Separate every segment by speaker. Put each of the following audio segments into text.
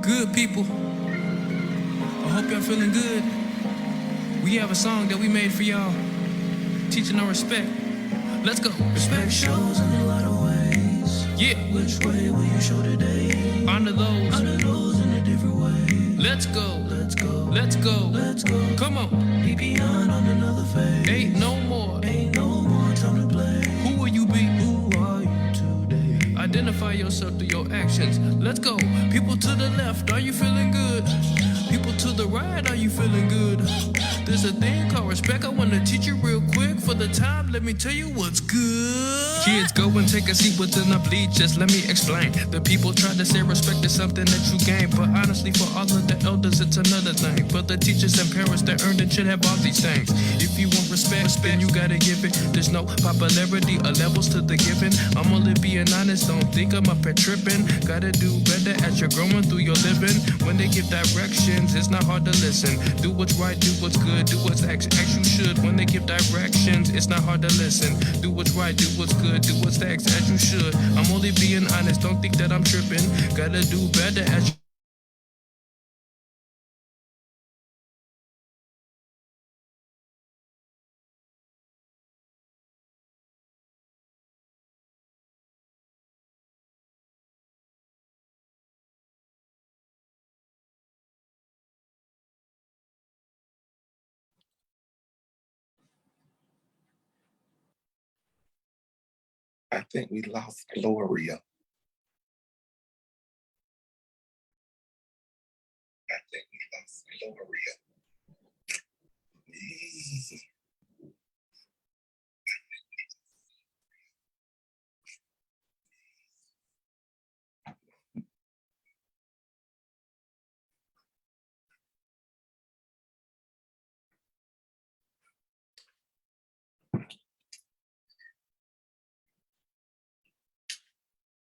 Speaker 1: Good people, I hope y'all feeling good. We have a song that we made for y'all, teaching on respect. Let's go. Respect shows in a lot of ways. Yeah. Which way will you show today? Honor those. Honor those in a different way. Let's go. Let's go. Let's go. Let's go. Come on. Be beyond on another phase. Ain't no more. Ain't no more time to play. Who will you be? Who are you today? Identify yourself through your actions. Let's go. People to the left, are you feeling good? People to the right, are you feeling good? There's a thing called respect. I wanna teach you real quick. For the time, let me tell you what's good. Kids, go and take a seat within the bleachers. Let me explain. The people try to say respect is something that you gain, but honestly, for all of the elders, it's another thing. But the teachers and parents that earned it should have all these things. If you want respect, then you gotta give it. There's no popularity or levels to the giving. I'm only being honest. Don't think I'm up here tripping. Gotta do better as you're growing through your living. When they give directions, it's not hard to listen. Do what's right, do what's good, do what's as you should. When they give directions, it's not hard to listen. Do what's right, do what's good, do what's as you should. I'm only being honest, don't think that I'm tripping. Gotta do better as you.
Speaker 2: I think we lost Gloria. I think we lost Gloria.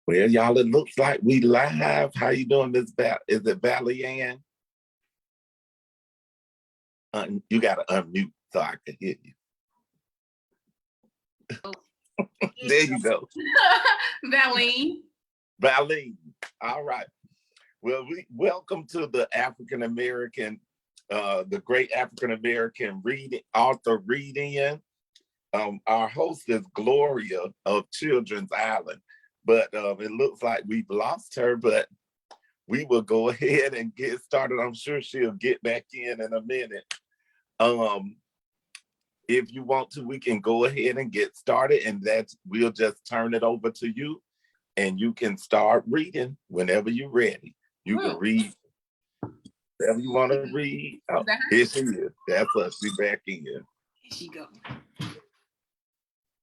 Speaker 2: Well, y'all, it looks like we live. How you doing, Miss Is it Valley Ann? You gotta unmute so I can hear you. There you go. Valine. All right. Well, we welcome to the African American, the great African American author reading. Our host is Gloria of Children's Island, but it looks like we've lost her, but we will go ahead and get started. I'm sure she'll get back in a minute. If you want to, we can go ahead and get started, and we'll just turn it over to you, and you can start reading whenever you're ready. You can read whatever you want to read. Oh, here she is. That's us. Be back in. Here
Speaker 3: she go.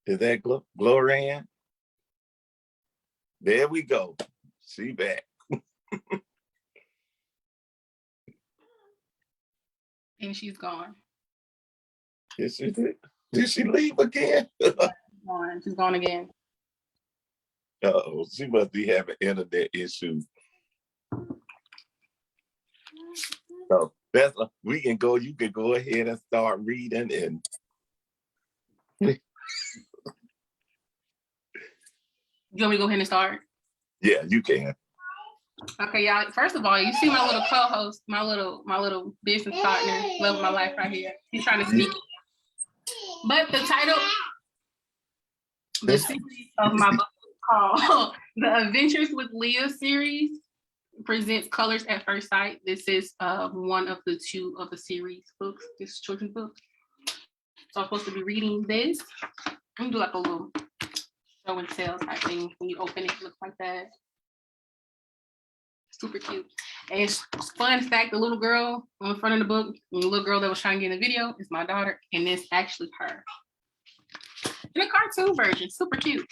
Speaker 2: Is that Glorianne? There we go. She back.
Speaker 3: And she's gone.
Speaker 2: Yes, she did. Did she leave again?
Speaker 3: She's gone again.
Speaker 2: Uh-oh, she must be having internet issues. So we can go. You can go ahead and start reading. And
Speaker 3: you want me to go ahead and start?
Speaker 2: Yeah, you can.
Speaker 3: Okay, y'all. First of all, you see my little co-host, my little business partner, love of my life right here. He's trying to speak. But the title, the series of my book is called The Adventures with Leah series presents Colors at First Sight. This is one of the two of the series books, this children's book. So I'm supposed to be reading this. I'm gonna do like a little show and tell type thing. When you open it, it looks like that. Super cute. And fun fact, the little girl on the front of the book, the little girl that was trying to get in the video is my daughter, and it's actually her. In a cartoon version, super cute.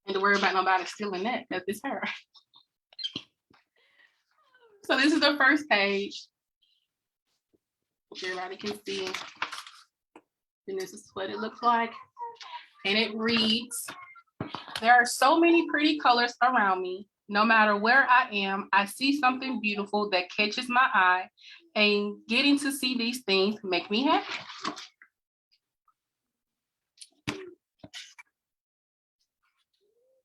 Speaker 3: And to worry about nobody stealing that, because it's her. So this is the first page. Everybody can see. And this is what it looks like. And it reads, "There are so many pretty colors around me. No matter where I am, I see something beautiful that catches my eye, and getting to see these things make me happy."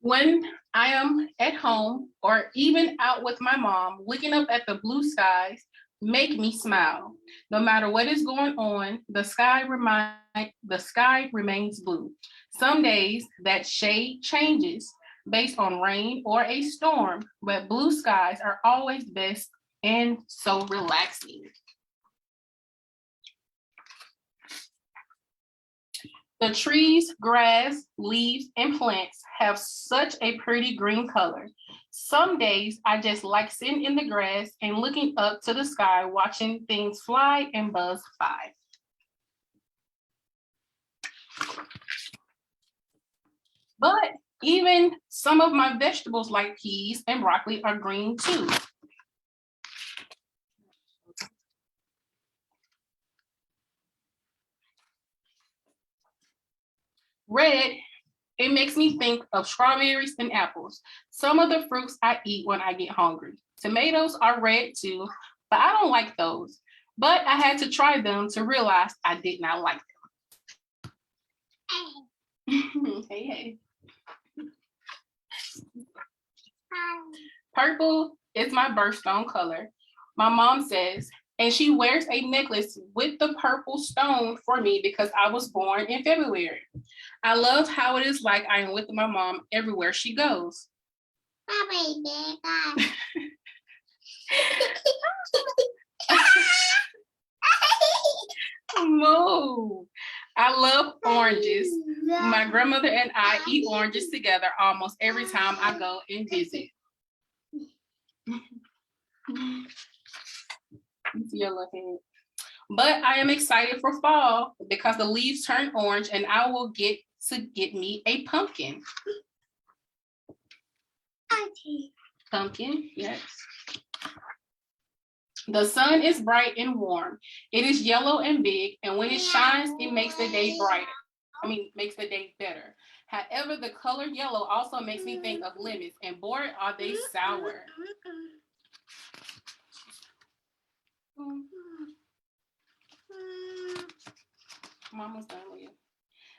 Speaker 3: When I am at home or even out with my mom, looking up at the blue skies make me smile. No matter what is going on, the sky remains blue. Some days that shade changes based on rain or a storm, but blue skies are always best and so relaxing. The trees, grass, leaves, and plants have such a pretty green color. Some days I just like sitting in the grass and looking up to the sky, watching things fly and buzz by. But even some of my vegetables like peas and broccoli are green too. Red, it makes me think of strawberries and apples. Some of the fruits I eat when I get hungry. Tomatoes are red too, but I don't like those. But I had to try them to realize I did not like them. Hey, hey. Purple is my birthstone color. My mom says, and she wears a necklace with the purple stone for me because I was born in February. I love how it is like I am with my mom everywhere she goes. Move. I love oranges. My grandmother and I eat oranges together almost every time I go and visit. But I am excited for fall because the leaves turn orange and I will get me a pumpkin. Pumpkin, yes. The sun is bright and warm. It is yellow and big, and when it shines, it makes the day brighter. Makes the day better. However, the color yellow also makes me think of lemons, and boy, are they sour. Mama's done with you.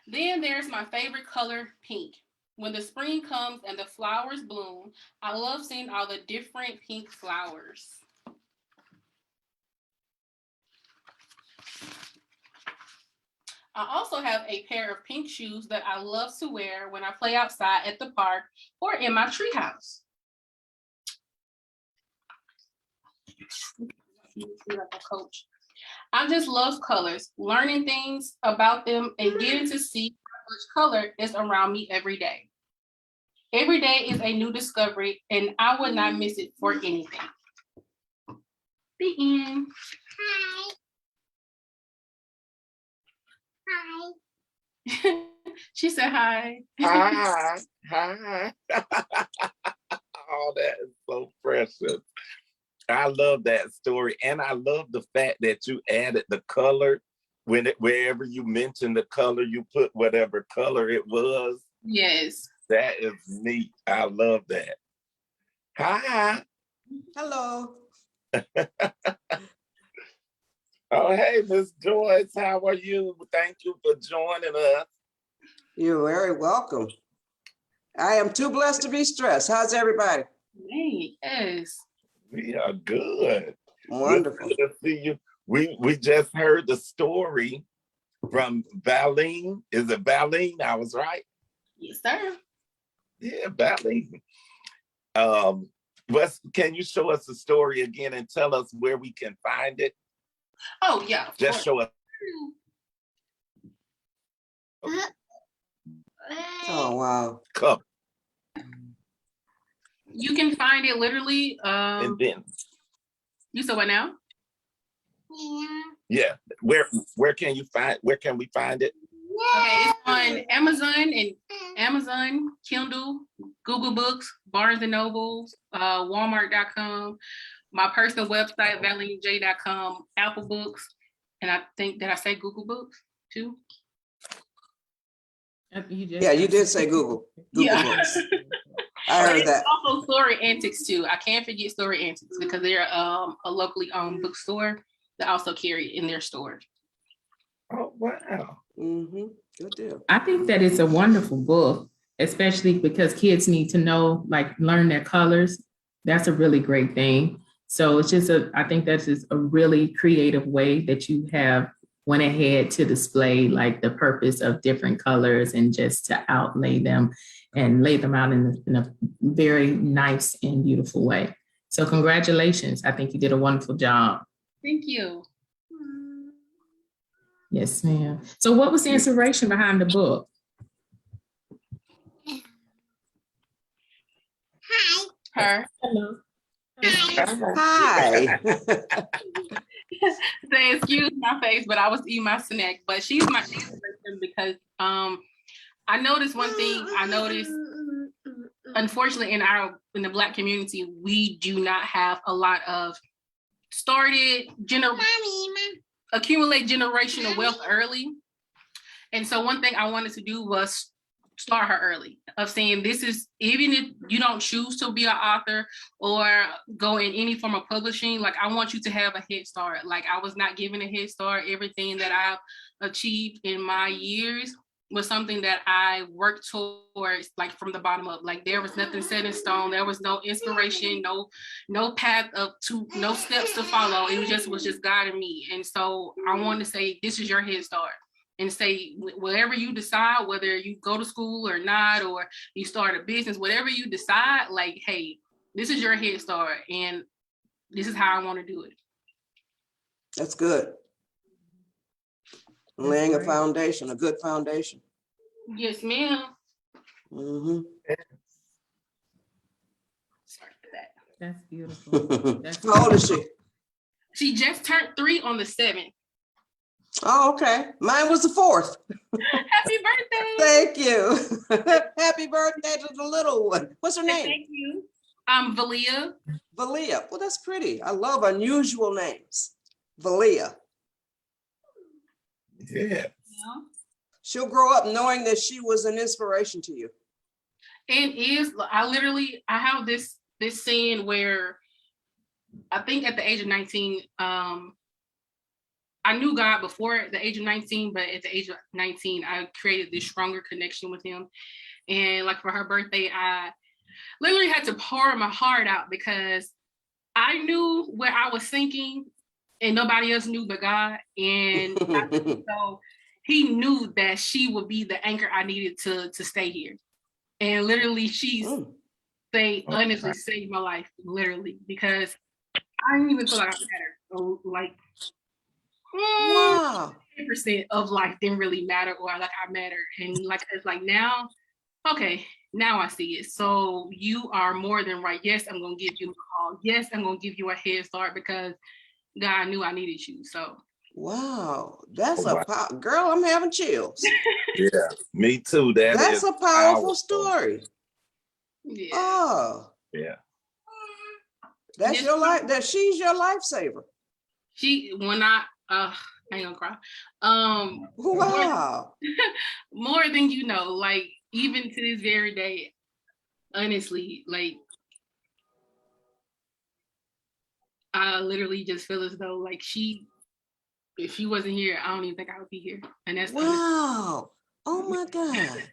Speaker 3: Then there's my favorite color, pink. When the spring comes and the flowers bloom, I love seeing all the different pink flowers. I also have a pair of pink shoes that I love to wear when I play outside at the park or in my treehouse. Coach. I just love colors, learning things about them and getting to see how much color is around me every day. Every day is a new discovery and I would not miss it for anything. The end. Hi. She said hi.
Speaker 2: Hi. Hi. Oh, that is so precious. I love that story. And I love the fact that you added the color. Wherever you mention the color, you put whatever color it was.
Speaker 3: Yes.
Speaker 2: That is neat. I love that. Hi.
Speaker 4: Hello.
Speaker 2: Oh, hey, Miss Joyce, how are you? Thank you for joining us.
Speaker 4: You're very welcome. I am too blessed to be stressed. How's everybody?
Speaker 3: Hey, yes.
Speaker 2: We are good.
Speaker 4: Wonderful.
Speaker 2: Good to see you. We just heard the story from Valine. Is it Valine? I was right.
Speaker 3: Yes, sir.
Speaker 2: Yeah, Valine. Can you show us the story again and tell us where we can find it?
Speaker 3: Oh, yeah.
Speaker 2: Just show us.
Speaker 4: Oh, wow.
Speaker 2: Cover.
Speaker 3: You can find it literally.
Speaker 2: And then.
Speaker 3: You said what now?
Speaker 2: Yeah. Where can we find it?
Speaker 3: Okay, it's on Amazon, Kindle, Google Books, Barnes and Noble, Walmart.com, my personal website, ValineJ.com, Apple Books, and I think, did I say Google Books too?
Speaker 4: Yeah, you did say Google Books. I heard that.
Speaker 3: Also Story Antics too. I can't forget Story Antics because they're a locally owned bookstore that also carry it in their store.
Speaker 2: Oh, wow.
Speaker 4: Mm-hmm. Good deal.
Speaker 5: I think that it's a wonderful book. especially because kids need to know, like learn their colors. That's a really great thing. So it's just I think that's just a really creative way that you have went ahead to display like the purpose of different colors and just to outlay them and lay them out in a very nice and beautiful way. So congratulations. I think you did a wonderful job.
Speaker 3: Thank you.
Speaker 5: Yes, ma'am. So what was the inspiration behind the book?
Speaker 3: Her.
Speaker 5: Hello.
Speaker 4: Hi.
Speaker 3: Say excuse my face, but I was eating my snack. But she's my inspiration because I noticed one thing. I noticed, unfortunately, in the Black community, we do not have a lot of accumulate generational wealth early. And so one thing I wanted to do was start her early, of saying this is, even if you don't choose to be an author or go in any form of publishing, like I want you to have a head start. Like I was not given a head start. Everything that I've achieved in my years was something that I worked towards, like from the bottom up. Like there was nothing set in stone. There was no inspiration, no path no steps to follow. It was just God and me. And so I wanted to say, this is your head start. And say, whatever you decide, whether you go to school or not, or you start a business, whatever you decide, like, hey, this is your head start and this is how I want to do it.
Speaker 4: That's good. Laying a foundation, a good foundation.
Speaker 3: Yes, ma'am.
Speaker 4: Mm-hmm.
Speaker 3: Sorry for that.
Speaker 5: That's beautiful.
Speaker 4: How old is she?
Speaker 3: She just turned 3 on the 7th.
Speaker 4: Oh, okay. Mine was the 4th.
Speaker 3: Happy birthday.
Speaker 4: Thank you. Happy birthday to the little one. What's her name?
Speaker 3: Thank you. Valia.
Speaker 4: Valia. Well, that's pretty. I love unusual names. Valia.
Speaker 2: Yeah.
Speaker 4: She'll grow up knowing that she was an inspiration to you.
Speaker 3: And I have this saying where I think at the age of 19, I knew God before the age of 19, but at the age of 19, I created this stronger connection with him. And like for her birthday, I literally had to pour my heart out because I knew what I was thinking and nobody else knew but God. And so he knew that she would be the anchor I needed to stay here. And literally honestly saved my life, literally, because I didn't even feel like I mattered. So, like,
Speaker 4: Wow.
Speaker 3: 10% of life didn't really matter, or like I mattered. And like, it's like now, okay, now I see it. So you are more than right. Yes, I'm going to give you a call. Yes, I'm going to give you a head start because God knew I needed you. So.
Speaker 4: Wow. That's girl, I'm having chills.
Speaker 2: Yeah, me too.
Speaker 4: That's a powerful story.
Speaker 3: Yeah.
Speaker 4: Oh.
Speaker 2: Yeah.
Speaker 4: That's your life. She's your lifesaver.
Speaker 3: I ain't gonna cry.
Speaker 4: Wow.
Speaker 3: More than you know, like even to this very day, honestly, like I literally just feel as though like if she wasn't here, I don't even think I would be here. And that's
Speaker 4: wow. Oh my God.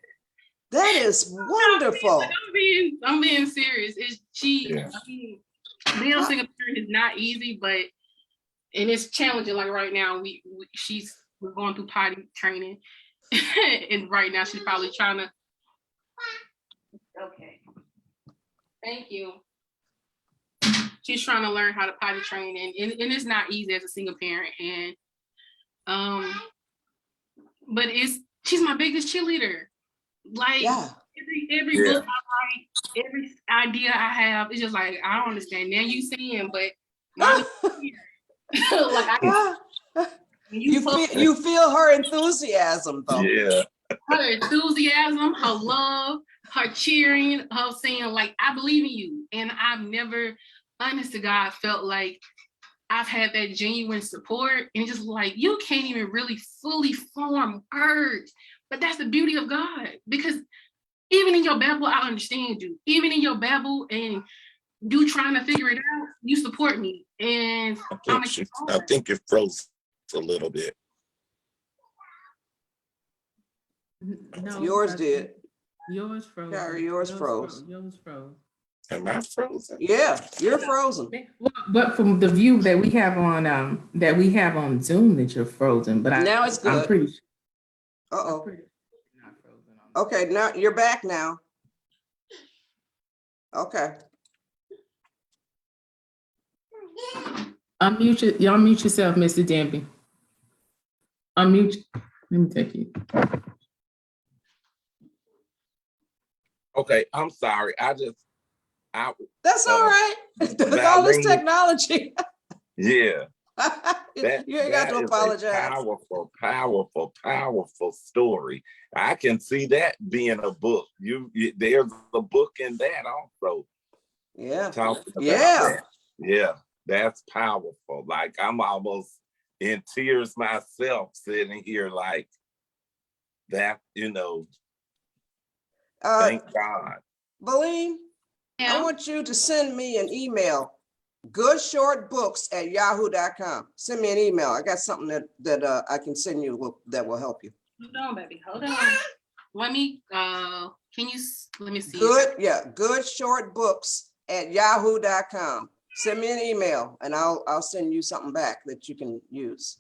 Speaker 4: That is wonderful.
Speaker 3: I'm being serious. I mean, being a single parent is not easy, and it's challenging. Like right now, we're going through potty training, and right now she's probably trying to. Okay. Thank you. She's trying to learn how to potty train, and it's not easy as a single parent. And but she's my biggest cheerleader. Like every book I write, every idea I have, it's just like I don't understand. Now you saying, but like
Speaker 4: you feel her enthusiasm though.
Speaker 2: Yeah.
Speaker 3: Her enthusiasm, her love, her cheering, her saying like I believe in you. And I've never, honest to God, felt like I've had that genuine support, and just like you can't even really fully form words. But that's the beauty of God, because even in your babble, I understand you. Even in your babble and you trying to figure it out, you support me. And
Speaker 2: I think it froze a little bit.
Speaker 5: No,
Speaker 4: Yours did.
Speaker 5: Yours froze.
Speaker 4: Carrie, yours froze.
Speaker 5: Yours froze.
Speaker 2: Am I frozen?
Speaker 4: Yeah, you're frozen.
Speaker 5: But from the view that we have on Zoom, that you're frozen. But
Speaker 4: Now it's
Speaker 5: I'm
Speaker 4: good.
Speaker 5: pretty sure.
Speaker 4: Uh-oh.
Speaker 5: You're not frozen on
Speaker 4: Okay, now you're back now. Okay.
Speaker 5: Unmute yourself, Mr. Denby. Unmute. Let me take you.
Speaker 2: Okay, I'm sorry.
Speaker 4: That's all right. With all this technology.
Speaker 2: Yeah.
Speaker 4: You ain't got to
Speaker 2: is a
Speaker 4: apologize.
Speaker 2: powerful, powerful, powerful story. I can see that being a book. There's a book in that also.
Speaker 4: Yeah.
Speaker 2: Talking about
Speaker 4: Yeah.
Speaker 2: that. Yeah, that's powerful. Like I'm almost in tears myself sitting here like that, thank God.
Speaker 4: Beline, I
Speaker 3: Yeah.
Speaker 4: want you to send me an email, goodshortbooks@yahoo.com. Send me an email. I got something that I can send you that will help you.
Speaker 3: Hold on, baby. Hold on. Let me let me see.
Speaker 4: Goodshortbooks@yahoo.com. Send me an email and I'll send you something back that you can use.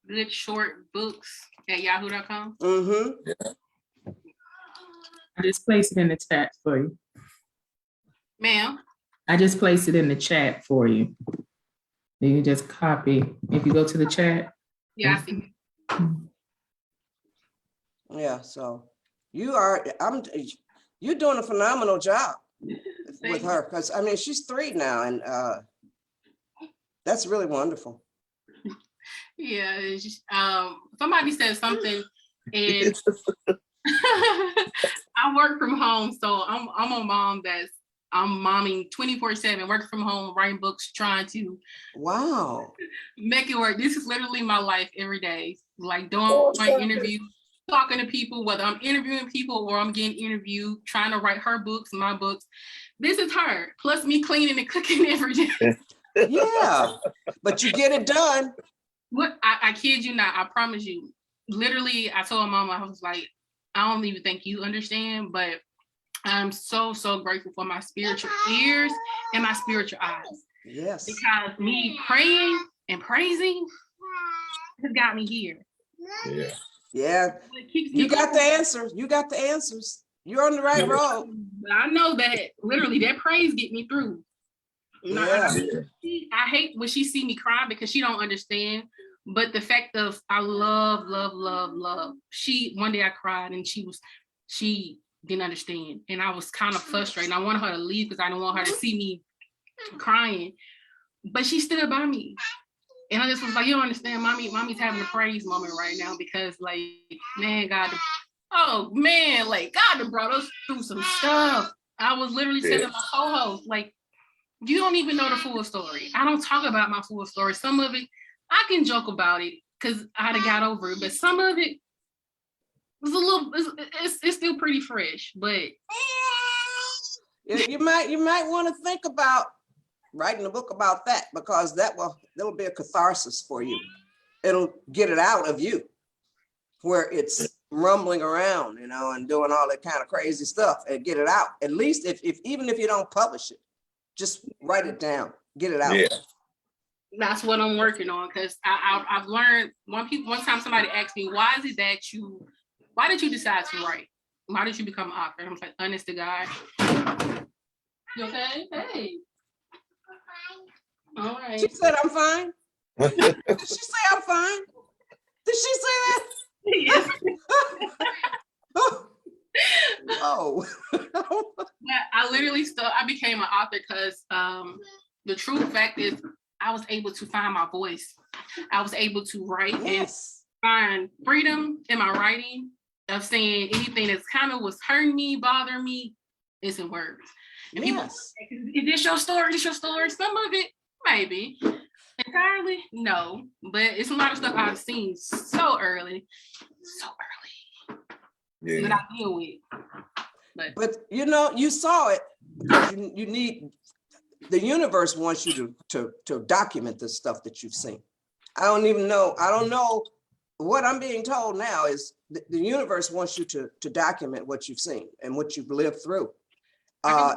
Speaker 3: Goodshortbooks@yahoo.com.
Speaker 4: Mm-hmm.
Speaker 5: I just placed it in the chat for you.
Speaker 3: Ma'am.
Speaker 5: I just placed it in the chat for you. You can just copy. If you go to the chat.
Speaker 3: Yeah, I see.
Speaker 4: Yeah, so you're doing a phenomenal job with her, because I mean she's 3 now, and that's really wonderful.
Speaker 3: Yeah, it's just, somebody said something, and I work from home, so I'm a mom I'm momming 24/7, working from home, writing books, trying to make it work. This is literally my life every day. Like doing my interviews, talking to people, whether I'm interviewing people or I'm getting interviewed, trying to write her books, my books. This is her, plus me cleaning and cooking every day.
Speaker 4: Yeah, but you get it done.
Speaker 3: What I kid you not, I promise you. Literally, I told my mama, I was like, I don't even think you understand, but I'm so grateful for my spiritual ears and my spiritual eyes.
Speaker 4: Yes.
Speaker 3: Because me praying and praising has got me here.
Speaker 2: Yeah.
Speaker 4: Yeah. You got the answers. You got the answers. You're on the right road.
Speaker 3: I know that literally that praise get me through.
Speaker 4: Yeah.
Speaker 3: I hate when she see me cry because she don't understand. But the fact of I love. One day I cried and she didn't understand. And I was kind of frustrated. I wanted her to leave because I didn't want her to see me crying. But she stood by me. And I just was like, you don't understand, mommy's having a praise moment right now because like, man, God brought us through some stuff. I was literally telling my co-host, like, you don't even know the full story. I don't talk about my full story. Some of it, I can joke about it because I'd have got over it, but some of it was a little, it's still pretty fresh, but.
Speaker 4: You might want to think about writing a book about that, because that'll be a catharsis for you. It'll get it out of you where it's rumbling around, and doing all that kind of crazy stuff, and get it out. At least even if you don't publish it, just write it down, get it out.
Speaker 2: Yeah.
Speaker 3: That's what I'm working on, because I've learned one time somebody asked me, why did you decide to write? Why did you become an author? And I was like, honest to God. You okay? Hey. All right.
Speaker 4: She said, I'm fine. Did she say I'm fine? Did she say that?
Speaker 3: Yes.
Speaker 4: Oh.
Speaker 3: I literally I became an author because the true fact is I was able to find my voice. I was able to write and find freedom in my writing of saying anything that's kind of was hurting me, bothering me, is in words. And people say, is this your story? Is this your story? Some of it, maybe. Entirely, no. But it's a lot of stuff I've seen so early. That I deal with.
Speaker 4: But you saw it because you need, the universe wants you to document the stuff that you've seen. I don't know what I'm being told now is the universe wants you to document what you've seen and what you've lived through.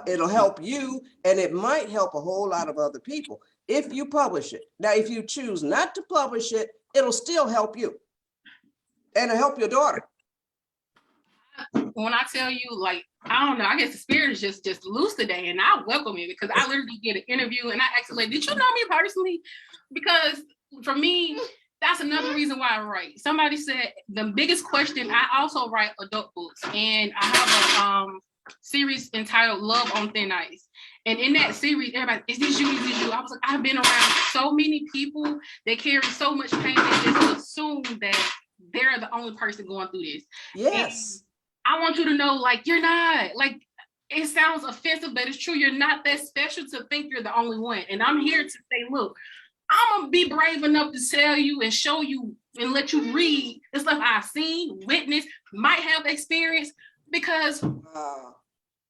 Speaker 4: It'll help you, and it might help a whole lot of other people if you publish it. Now, if you choose not to publish it, it'll still help you, and it'll help your daughter.
Speaker 3: When I tell you, like, I don't know, I guess the spirit is just loose today, and I welcome it because I literally get an interview and I ask, like, did you know me personally? Because for me, that's another reason why I write. Somebody said the biggest question, I also write adult books, and I have a series entitled Love on Thin Ice. And in that series, everybody, is this you? Is this you? I was like, I've been around so many people that carry so much pain, they just assume that they're the only person going through this.
Speaker 4: Yes.
Speaker 3: And I want you to know, like, you're not. Like, it sounds offensive, but it's true. You're not that special to think you're the only one. And I'm here to say, look, I'm gonna be brave enough to tell you and show you and let you read the stuff I've seen, witnessed, might have experienced, because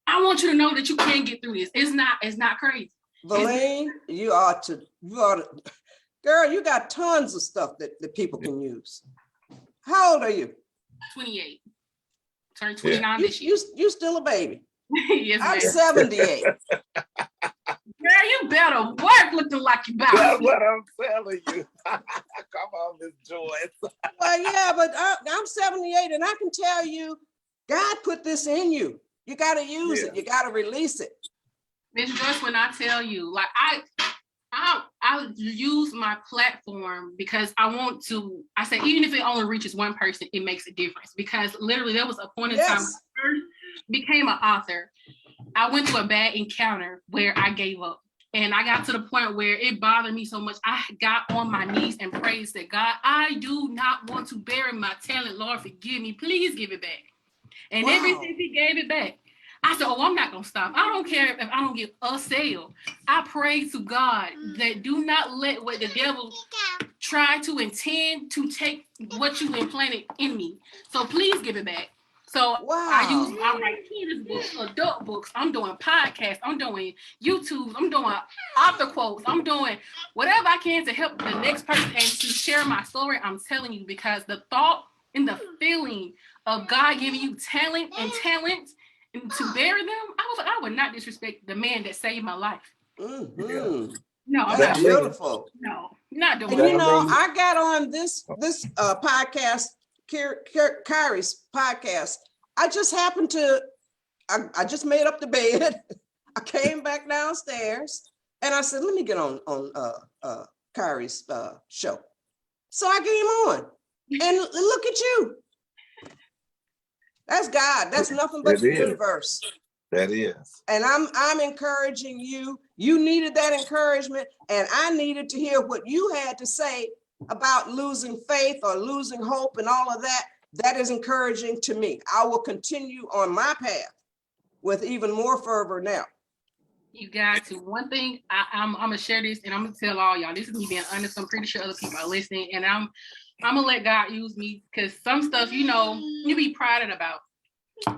Speaker 3: I want you to know that you can get through this. It's not crazy.
Speaker 4: Valine, you ought to, girl, you got tons of stuff that people can use. How old are you?
Speaker 3: 28. Turned 29 this year.
Speaker 4: You still a baby.
Speaker 3: Yes,
Speaker 4: I'm
Speaker 3: ma'am.
Speaker 4: 78.
Speaker 3: Girl, you better work looking like you
Speaker 2: That's
Speaker 3: about.
Speaker 2: what I'm telling you. Come on, Miss Joyce.
Speaker 4: Well, yeah, but I'm 78, and I can tell you, God put this in you. You got to use it. You got to release it.
Speaker 3: Miss Joyce, when I tell you, like, I use my platform because I want to, I say, even if it only reaches one person, it makes a difference. Because literally there was a point in time when I first became an author, I went through a bad encounter where I gave up. And I got to the point where it bothered me so much, I got on my knees and prayed, said, God, I do not want to bury my talent. Lord, forgive me. Please give it back. And ever since he gave it back, I said, oh, I'm not going to stop. I don't care if I don't get a sale. I pray to God that do not let what the devil try to intend to take what you implanted in me. So please give it back. So I write kids books, adult books. I'm doing podcasts. I'm doing YouTube. I'm doing author quotes. I'm doing whatever I can to help the next person and to share my story. I'm telling you, because the thought and the feeling of God giving you talent and to bury them, I was like, I would not disrespect the man that saved my life.
Speaker 4: Mm-hmm.
Speaker 3: No, I'm
Speaker 4: That's
Speaker 3: not.
Speaker 4: beautiful.
Speaker 3: No, not doing
Speaker 4: And
Speaker 3: that.
Speaker 4: you know, I got on this podcast, Kyrie's podcast. I just happened to, I just made up the bed. I came back downstairs and I said, let me get on Kyrie's show. So I came on, and look at you. That's God. That's nothing but the universe.
Speaker 2: That is.
Speaker 4: And I'm encouraging you. You needed that encouragement, and I needed to hear what you had to say about losing faith or losing hope and all of that. That is encouraging to me. I will continue on my path with even more fervor now.
Speaker 3: You got to. One thing, I'm gonna share this, and I'm gonna tell all y'all. This is me being honest. I'm pretty sure other people are listening, and I'm gonna let God use me, because some stuff, you know, you be prided about.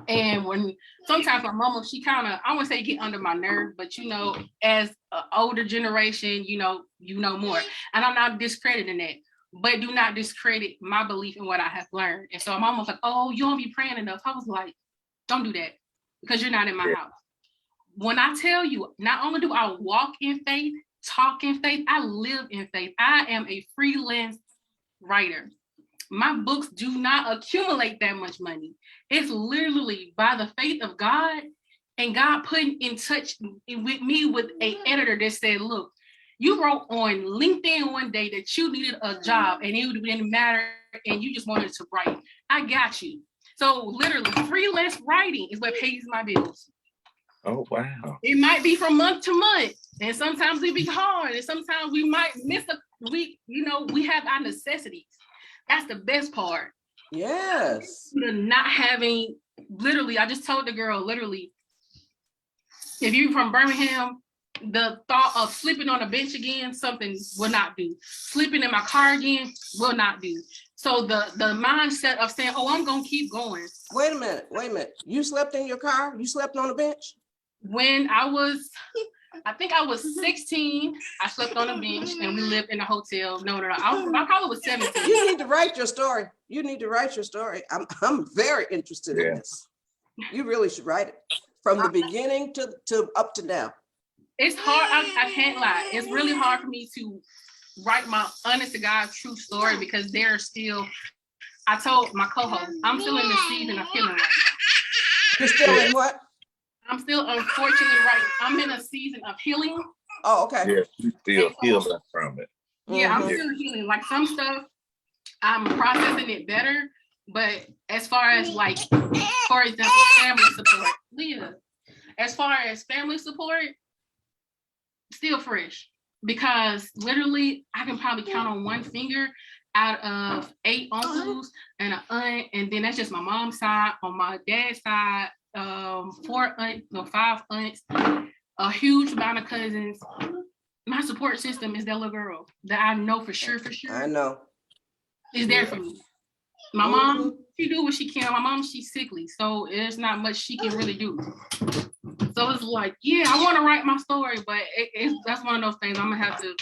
Speaker 3: And when sometimes my mama, she kind of, I wouldn't say get under my nerve, but you know, as an older generation, you know more. And I'm not discrediting that, but do not discredit my belief in what I have learned. And so I'm almost like, oh, you don't be praying enough. I was like, don't do that, because you're not in my house. When I tell you, not only do I walk in faith, talk in faith, I live in faith. I am a freelance writer. My books do not accumulate that much money. It's literally by the faith of God, and God putting in touch with me with an editor that said, look, you wrote on LinkedIn one day that you needed a job and it didn't matter and you just wanted to write. I got you. So literally freelance writing is what pays my bills.
Speaker 2: Oh, wow.
Speaker 3: It might be from month to month, and sometimes it be hard, and sometimes we might miss a week. You know, we have our necessities. That's the best part.
Speaker 4: Yes.
Speaker 3: Not having, literally, I just told the girl, literally, if you're from Birmingham, the thought of sleeping on a bench again, something will not do. Sleeping in my car again will not do. So the mindset of saying, oh, I'm going to keep going.
Speaker 4: Wait a minute. You slept in your car? You slept on a bench?
Speaker 3: When I was I think I was 16. I slept on a bench and we lived in a hotel. No. I probably was 17.
Speaker 4: You need to write your story. You need to write your story. I'm very interested in this. You really should write it from the beginning to up to now.
Speaker 3: It's hard. I can't lie. It's really hard for me to write my honest to God true story because I told my co-host, I'm still in the season of healing right now.
Speaker 4: You're still in what?
Speaker 3: I'm still unfortunately I'm in a season of healing.
Speaker 4: Oh, okay.
Speaker 2: Yeah, you still healing from it.
Speaker 3: Yeah, I'm
Speaker 4: Mhm.
Speaker 3: still healing. Like some stuff, I'm processing it better. But as far as like, for example, family support, Leah, as far as family support, still fresh. Because literally, I can probably count on one finger out of 8 uncles and an aunt, and then that's just my mom's side. On my dad's side, 5 aunts, a huge amount of cousins. My support system is that little girl that I know for sure
Speaker 4: I know.
Speaker 3: is there for me. My mom, she do what she can. My mom, she's sickly, so there's not much she can really do. So it's like, yeah, I want to write my story, but that's one of those things I'm gonna have to.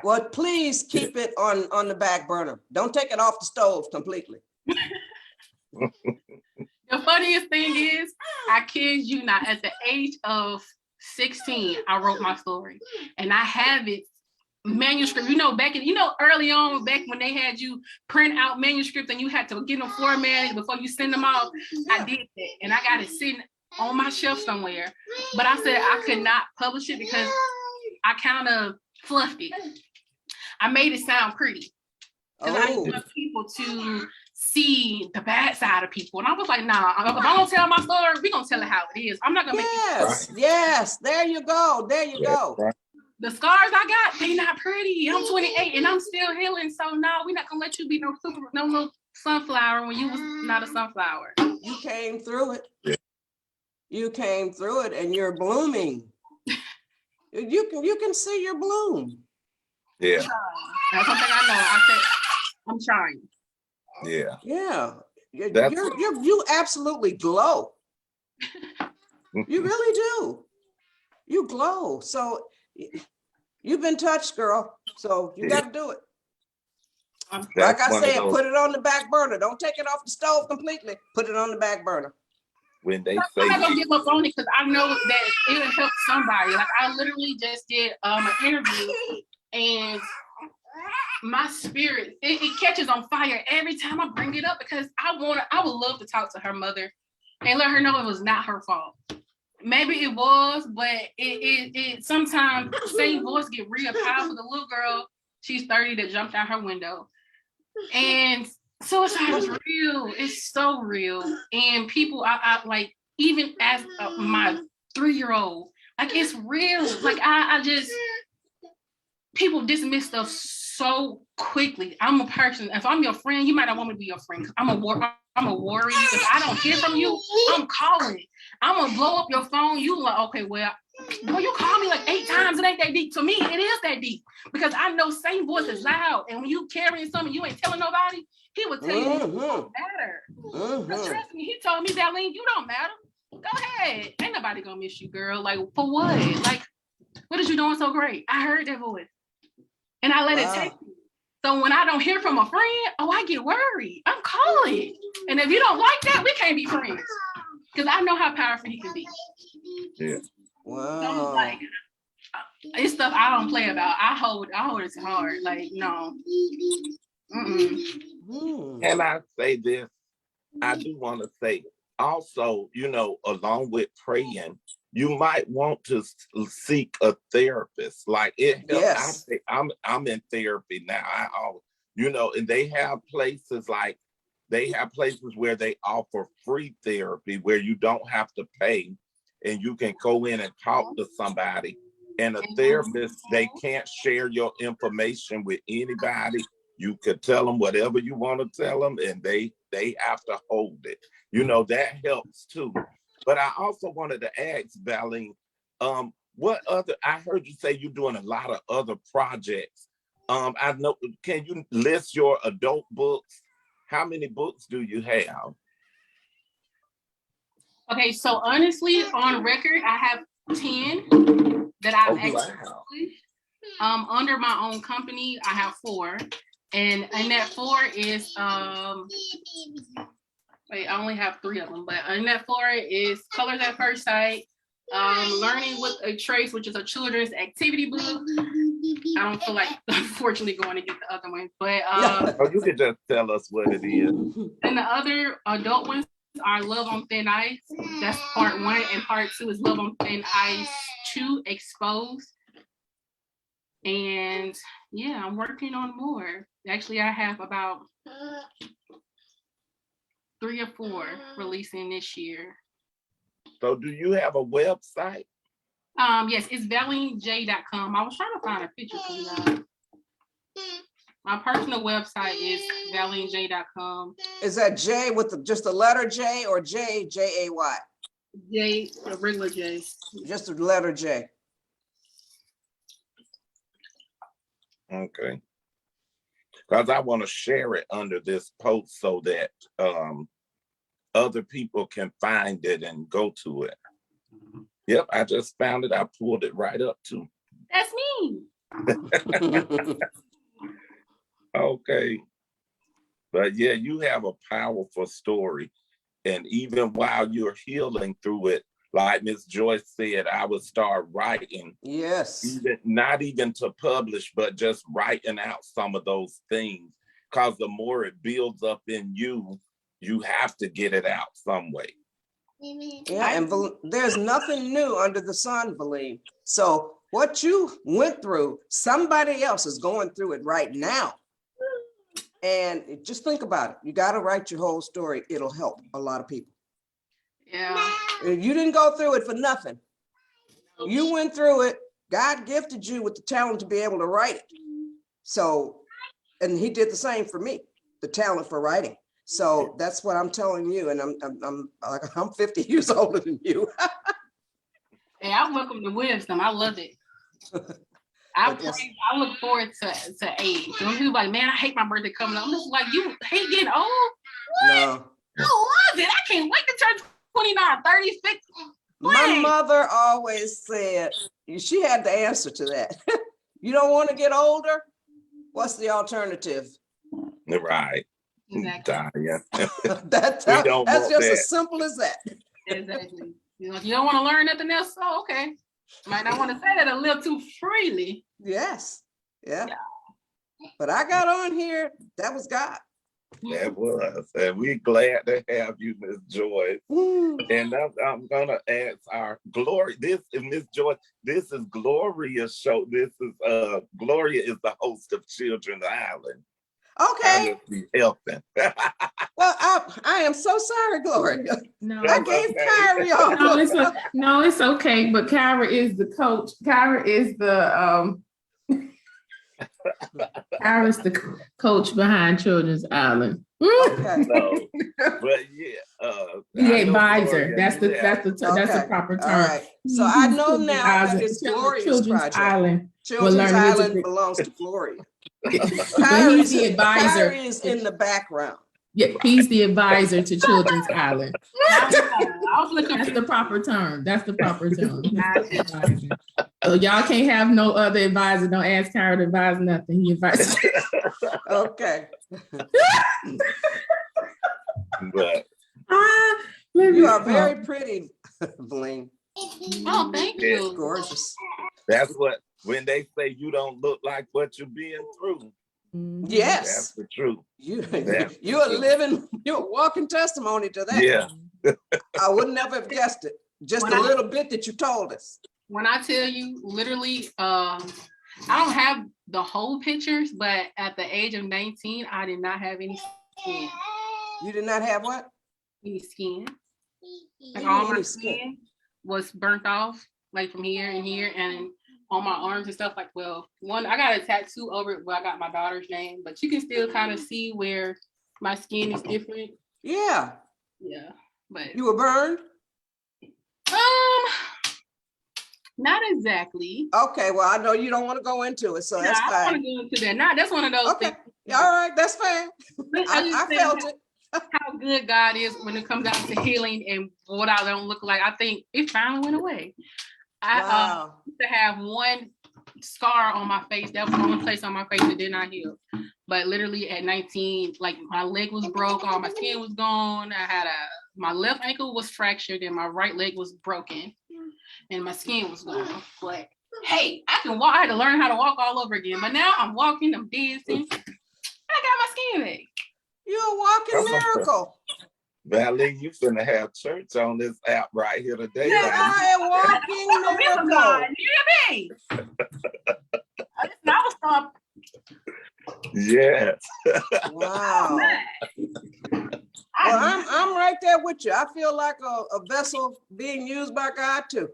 Speaker 4: Well, please keep it on the back burner. Don't take it off the stove completely.
Speaker 3: The funniest thing is, I kid you not, at the age of 16, I wrote my story, and I have it manuscript. Early on, back when they had you print out manuscripts and you had to get them formatted before you send them off. I did that, and I got it sitting on my shelf somewhere. But I said I could not publish it because I kind of fluffed it. I made it sound pretty because I didn't want people to see the bad side of people. And I was like, nah, if I'm gonna tell my story, we're gonna tell it how it is. I'm not gonna make it.
Speaker 4: Yes, there you go. There you go.
Speaker 2: Right.
Speaker 3: The scars I got, they not pretty. I'm 28 and I'm still healing. So no, we're not gonna let you be no little sunflower when you was not a sunflower.
Speaker 4: You came through it.
Speaker 2: Yeah.
Speaker 4: You came through it and you're blooming. You can see your bloom.
Speaker 2: Yeah,
Speaker 3: That's something I know. I said I'm trying.
Speaker 2: yeah.
Speaker 4: Yeah.
Speaker 2: That's-
Speaker 4: You absolutely glow. You really do. You glow. So you've been touched, girl. So you got to do it. Like
Speaker 2: That's
Speaker 4: I
Speaker 2: one of
Speaker 4: said,
Speaker 2: those-
Speaker 4: put it on the back burner. Don't take it off the stove completely. Put it on the back burner.
Speaker 2: when they
Speaker 3: I'm
Speaker 2: say
Speaker 3: not gonna give up on it because I know that it'll help somebody. Like I literally just did an interview and my spirit, it catches on fire every time I bring it up because I would love to talk to her mother and let her know it was not her fault. Maybe it was, but it sometimes the same voice get real powerful. The little girl, she's 30 that jumped out her window. And suicide is real. It's so real. And people, I like, even as my 3-year-old, like it's real. Like I just, people dismiss stuff so quickly. I'm a person. If I'm your friend, you might not want me to be your friend. I'm a warrior. If I don't hear from you, I'm calling. I'm gonna blow up your phone. You like, okay, well, you call me like 8 times. It ain't that deep. To me, it is that deep because I know same voice is loud. And when you carrying something, you ain't telling nobody. He would tell you you don't matter. But trust me, he told me, Darlene, you don't matter. Go ahead. Ain't nobody gonna miss you, girl. Like for what? Like, what is you doing so great? I heard that voice, and I let it take me. So when I don't hear from a friend, I get worried. I'm calling. And if you don't like that, we can't be friends. Because I know how powerful he can be.
Speaker 2: Yeah.
Speaker 4: Wow.
Speaker 3: So like, it's stuff I don't play about. I hold it to heart. Like, no.
Speaker 2: Can I say this? I do want to say also, along with praying, you might want to seek a therapist. Like it helps.
Speaker 4: Yes.
Speaker 2: I'm in therapy now. And they have places where they offer free therapy where you don't have to pay and you can go in and talk to somebody. And a therapist, they can't share your information with anybody. You could tell them whatever you want to tell them and they have to hold it. That helps too. But I also wanted to ask, Darlene, I heard you say you're doing a lot of other projects. I know, can you list your adult books? How many books do you have?
Speaker 3: Okay, so honestly, on record, I have 10. that I've
Speaker 2: Oh,
Speaker 3: actually
Speaker 2: wow.
Speaker 3: published. Under my own company, I have 4. And that 4 is wait, I only have 3 of them, but in that 4 is Colors at First Sight, Learning with a Trace, which is a children's activity book. I don't feel like, unfortunately, going to get the other one, but
Speaker 2: Oh, you can just tell us what it is.
Speaker 3: and the other adult ones are Love on Thin Ice. That's part 1, and part 2 is Love on Thin Ice 2 Exposed. And yeah, I'm working on more. Actually, I have about 3 or 4 releasing this year.
Speaker 2: So do you have a website?
Speaker 3: Yes, it's ValeenJ.com. I was trying to find a picture for you guys. My personal website is ValeenJ.com.
Speaker 4: Is that J with just the letter J or J, J-A-Y?
Speaker 3: J, a regular J.
Speaker 4: Just the letter J.
Speaker 2: Okay. Because I want to share it under this post so that other people can find it and go to it. Yep, I just found it. I pulled it right up too.
Speaker 3: That's me.
Speaker 2: Okay. But yeah, you have a powerful story. And even while you're healing through it, like Miss Joyce said, I would start writing.
Speaker 4: Yes.
Speaker 2: Even, not even to publish, but just writing out some of those things. Because the more it builds up in you, you have to get it out some way.
Speaker 4: Yeah, and there's nothing new under the sun, Valeen. So what you went through, somebody else is going through it right now. And just think about it. You got to write your whole story. It'll help a lot of people.
Speaker 3: Yeah.
Speaker 4: You didn't go through it for nothing. You went through it. God gifted you with the talent to be able to write it. So, and he did the same for me, the talent for writing. So that's what I'm telling you. And I'm 50 years older than you.
Speaker 3: Hey, I welcome the wisdom. I love it. I look forward to age. When people like, man, I hate my birthday coming up. I'm just like, you hate getting old? What?
Speaker 4: No.
Speaker 3: I love it. I can't wait to turn 29, 36.
Speaker 4: My mother always said, she had the answer to that. You don't want to get older? What's the alternative?
Speaker 2: Right.
Speaker 3: Exactly.
Speaker 2: Dying.
Speaker 4: That's just as simple as that.
Speaker 3: Exactly. You know, if you don't want to learn nothing else, oh, okay. Might not want to say that a little too freely.
Speaker 4: Yes. Yeah. But I got on here. That was God.
Speaker 2: That was. And we're glad to have you, Miss Joyce. And I'm gonna ask our Gloria. This is Miss Joyce. This is Gloria's show. This is Gloria is the host of Children's Island.
Speaker 4: Okay.
Speaker 2: I be helping.
Speaker 4: Well, I am so sorry, Gloria.
Speaker 5: No,
Speaker 4: I gave Kyrie off.
Speaker 5: no, it's okay. But Kyra is the coach. Kyra is the Kyra's the coach behind Children's Island.
Speaker 4: Okay.
Speaker 2: No, but yeah,
Speaker 5: The advisor.
Speaker 2: Gloria,
Speaker 5: That's the proper term.
Speaker 4: All right. So I know now that it's Gloria's
Speaker 5: Children's
Speaker 4: project.
Speaker 5: Island.
Speaker 4: Children's Island belongs to Gloria.
Speaker 5: But he's the advisor.
Speaker 4: Kyrie is in the background.
Speaker 5: Yeah, he's the advisor to Children's Island.
Speaker 3: I was looking
Speaker 5: That's the proper term. That's the proper term. So y'all can't have no other advisor. Don't ask Kyra to advise nothing. He advises.
Speaker 4: Okay.
Speaker 2: but
Speaker 4: You are very pretty, Valeen.
Speaker 3: Oh, thank you.
Speaker 4: Gorgeous.
Speaker 2: that's what when they say you don't look like what you're being through. That's
Speaker 4: Yes.
Speaker 2: the truth.
Speaker 4: You're a walking testimony to that.
Speaker 2: Yeah.
Speaker 4: I would never have guessed it. Just a little bit that you told us.
Speaker 3: When I tell you, literally, I don't have the whole pictures, but at the age of 19, I did not have any skin.
Speaker 4: You did not have what?
Speaker 3: Any skin. Like
Speaker 4: You
Speaker 3: all
Speaker 4: mean
Speaker 3: my
Speaker 4: any
Speaker 3: skin was burnt off, like from here and here, and on my arms and stuff. Like, well, I got a tattoo over it where I got my daughter's name, but you can still kind of see where my skin is different.
Speaker 4: Yeah.
Speaker 3: Yeah, but
Speaker 4: You were burned?
Speaker 3: not exactly.
Speaker 4: Okay, well, I know you don't want to go into it, so that's
Speaker 3: I don't want
Speaker 4: fine.
Speaker 3: to go into that. Nah, that's one of those
Speaker 4: Okay.
Speaker 3: things.
Speaker 4: All right, that's fine. I felt it.
Speaker 3: How good God is when it comes down to healing and what I don't look like. I think it finally went away. I
Speaker 4: Wow.
Speaker 3: used to have one scar on my face. That was the only place on my face that did not heal. But literally at 19, like my leg was broke, all my skin was gone. My left ankle was fractured and my right leg was broken and my skin was gone. But hey, I can walk. I had to learn how to walk all over again. But now I'm walking, I'm dancing. I got my skin back.
Speaker 4: You're a walking miracle.
Speaker 2: Valley, you finna have church on this app right here today.
Speaker 4: You
Speaker 2: man.
Speaker 4: are a walking miracle.
Speaker 3: You hear me? I was stop.
Speaker 2: Yes.
Speaker 4: Wow. Well, I'm right there with you. I feel like a vessel being used by God too.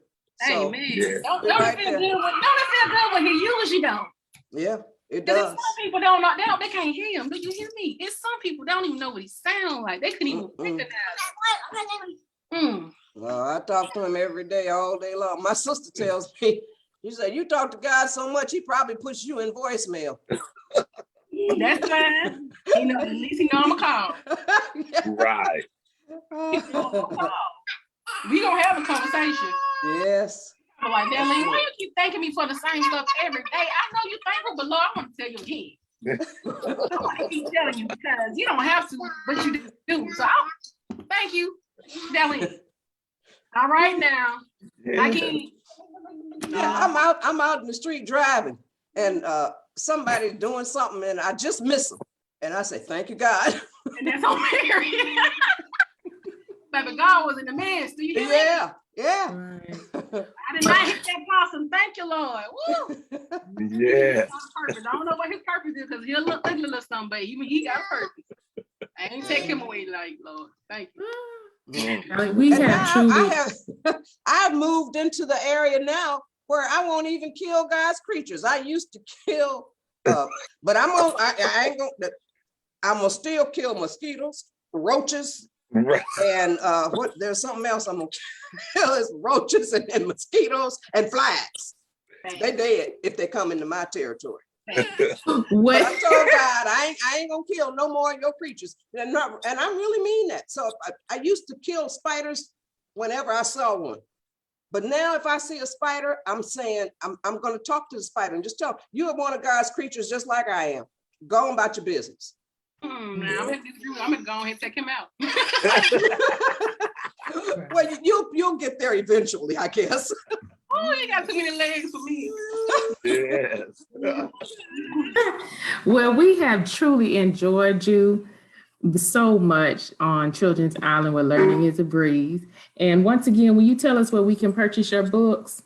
Speaker 4: So,
Speaker 3: Amen.
Speaker 2: yeah.
Speaker 3: Don't
Speaker 4: Right
Speaker 3: it feel
Speaker 4: there.
Speaker 3: good when he uses you don't.
Speaker 4: yeah, it
Speaker 3: Because
Speaker 4: does.
Speaker 3: some people don't know, they can't hear him. Do you hear me? It's some people don't even know what he sounds like. They couldn't even recognize him.
Speaker 4: Well, I talk to him every day, all day long. My sister tells me, she said, you talk to God so much, he probably puts you in voicemail.
Speaker 3: That's fine. You know, at least he know I'm a call.
Speaker 2: Right.
Speaker 3: We gonna have a conversation.
Speaker 4: Yes.
Speaker 3: I'm like, Darlene, why you keep thanking me for the same stuff every day? I know you thankful, but Lord, I want to tell you again. I want to keep telling you because you don't have to, but you do. So thank you, Darlene. All right now, I can't.
Speaker 4: Yeah, I'm out in the street driving and somebody doing something and I just miss them. And I say, thank you, God.
Speaker 3: And that's on Mary. Baby, God was in the midst. Do you hear me?
Speaker 4: Yeah.
Speaker 3: I did not hit that possum. Thank you, Lord. Woo.
Speaker 2: Yes.
Speaker 3: I don't know what his purpose is because he'll look ugly or something, but he got a purpose. I ain't take him away, like, Lord. Thank you.
Speaker 5: We
Speaker 4: And
Speaker 5: have
Speaker 4: now
Speaker 5: truly.
Speaker 4: I've moved into the area now where I won't even kill God's creatures. I used to kill, but I ain't gonna. I'm gonna still kill mosquitoes, roaches,
Speaker 2: Right.
Speaker 4: and there's something else I'm gonna kill is roaches and mosquitoes and flies. They dead if they come into my territory. But
Speaker 5: What?
Speaker 4: I told God I ain't gonna kill no more of your creatures, and I really mean that. So I used to kill spiders whenever I saw one, but now if I see a spider, I'm saying I'm gonna talk to the spider and just tell you are one of God's creatures just like I am. Go on about your business.
Speaker 3: Now I'm gonna go ahead and take him out.
Speaker 4: Well, you'll get there eventually, I guess.
Speaker 3: Oh, you got too many legs for me.
Speaker 2: Yes.
Speaker 5: Well, we have truly enjoyed you so much on Children's Island where learning is a breeze. And once again, will you tell us where we can purchase your books?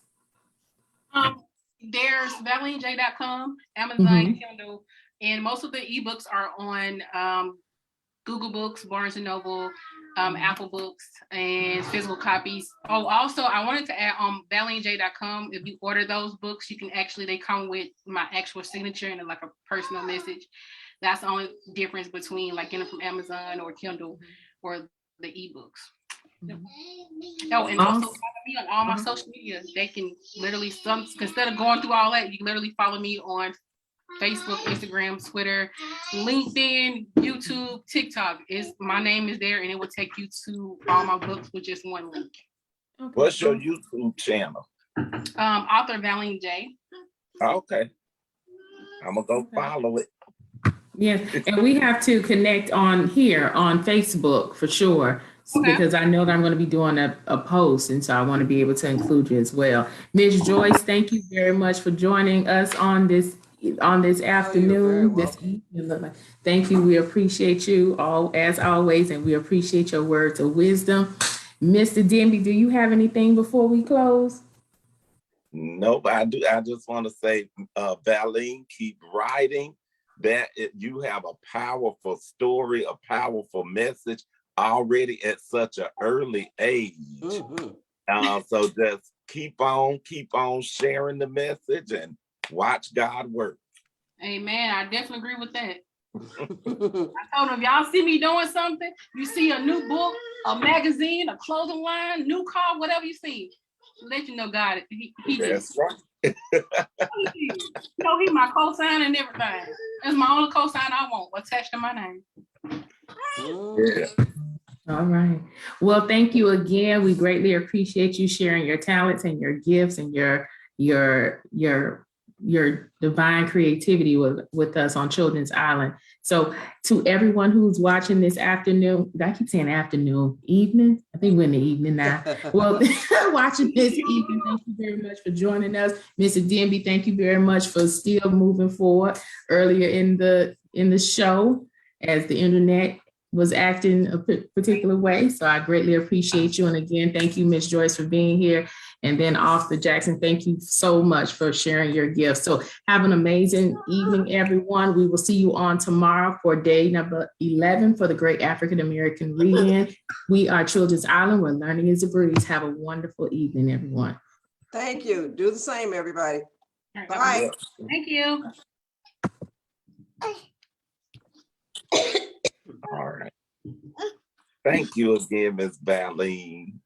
Speaker 3: There's ValeenJ.com, Amazon, Kindle, and most of the ebooks are on Google Books, Barnes and Noble, Apple Books, and physical copies. Oh, also, I wanted to add on ValeenJ.com. If you order those books, they come with my actual signature and like a personal message. That's the only difference between like getting from Amazon or Kindle or the ebooks. Oh, and also follow me on all my social media. They can literally instead of going through all that, you can literally follow me on Facebook, Instagram, Twitter, LinkedIn, YouTube, TikTok. My name is there and it will take you to all my books with just one link.
Speaker 5: Okay.
Speaker 2: What's your YouTube channel?
Speaker 3: Author Valeen J.
Speaker 2: Okay. I'm gonna go follow it.
Speaker 5: Yes, and we have to connect on here on Facebook for sure.
Speaker 3: Okay.
Speaker 5: Because I know that I'm going to be doing a post, and so I want to be able to include you as well. Ms. Joyce, thank you very much for joining us on this afternoon. This evening. Thank you. We appreciate you all as always, and we appreciate your words of wisdom. Mr. Demby, do you have anything before we close?
Speaker 2: Nope, I do. I just want to say, Valeen, keep writing. You have a powerful story, a powerful message already at such an early age. So just keep on sharing the message and watch God work.
Speaker 3: Amen. I definitely agree with that. I told them, y'all see me doing something, you see a new book, a magazine, a clothing line, new car, whatever you see, let you know God, he
Speaker 2: That's
Speaker 3: did.
Speaker 2: right.
Speaker 3: You know, he my cosign and everything. That's my only cosign I want attached to my name.
Speaker 2: Yeah.
Speaker 5: All right. Well, thank you again. We greatly appreciate you sharing your talents and your gifts and your divine creativity with us on Children's Island. So to everyone who's watching this afternoon, I keep saying afternoon, evening. I think we're in the evening now. Well, watching this evening, thank you very much for joining us. Mr. Denby, thank you very much for still moving forward earlier in the show as the internet was acting a particular way. So I greatly appreciate you. And again, thank you, Ms. Joyce, for being here. And then Officer Jackson, thank you so much for sharing your gifts. So have an amazing evening, everyone. We will see you on tomorrow for day number 11 for the Great African American Read-In. We are Children's Island, where learning is a breeze. Have a wonderful evening, everyone.
Speaker 4: Thank you. Do the same, everybody.
Speaker 3: All right,
Speaker 4: Bye.
Speaker 3: Thank you.
Speaker 2: All right. Thank you again, Ms. Valine.